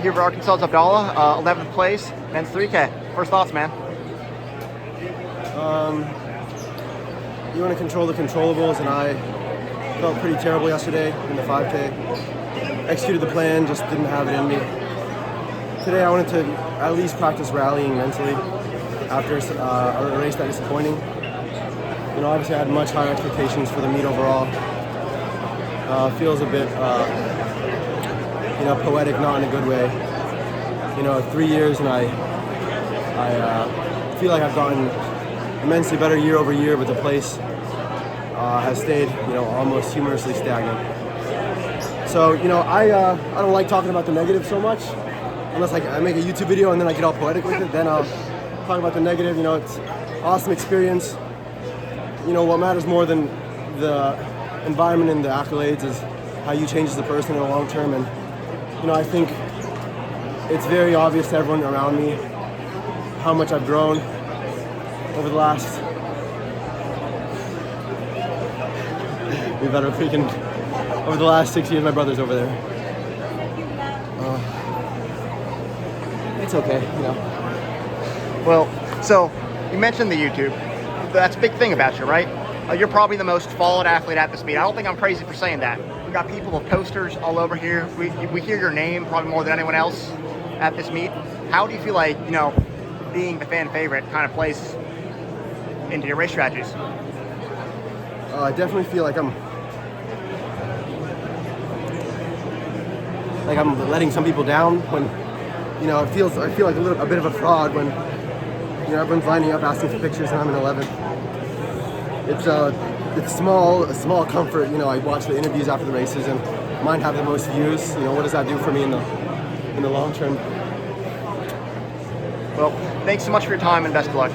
here for Arkansas's Abdalla, 11th place, men's 3K. First thoughts, man? You want to control the controllables, and I felt pretty terrible yesterday in the 5K. Executed the plan, just didn't have it in me. Today I wanted to at least practice rallying mentally after a race that disappointing. You know, obviously I had much higher expectations for the meet overall. Feels a bit, poetic, not in a good way. 3 years, and I feel like I've gotten immensely better year over year, but the place has stayed, almost humorously stagnant. So, I don't like talking about the negative so much, unless I make a YouTube video and then I get all poetic with it. Then I'll talk about the negative. It's awesome experience. What matters more than the environment and the accolades is how you change as a person in the long term. And I think it's very obvious to everyone around me how much I've grown over the last. Over the last 6 years. My brother's over there. It's okay, Well, so you mentioned the YouTube. That's a big thing about you, right? You're probably the most followed athlete at this meet. I don't think I'm crazy for saying that. We got people with posters all over here. We hear your name probably more than anyone else at this meet. How do you feel like, being the fan favorite kind of plays into your race strategies? I definitely feel like I'm letting some people down when, I feel like a bit of a fraud when, everyone's lining up asking for pictures and I'm in 11th. It's a small comfort. I watch the interviews after the races and mine have the most views. What does that do for me in the long term? Well, thanks so much for your time and best of luck.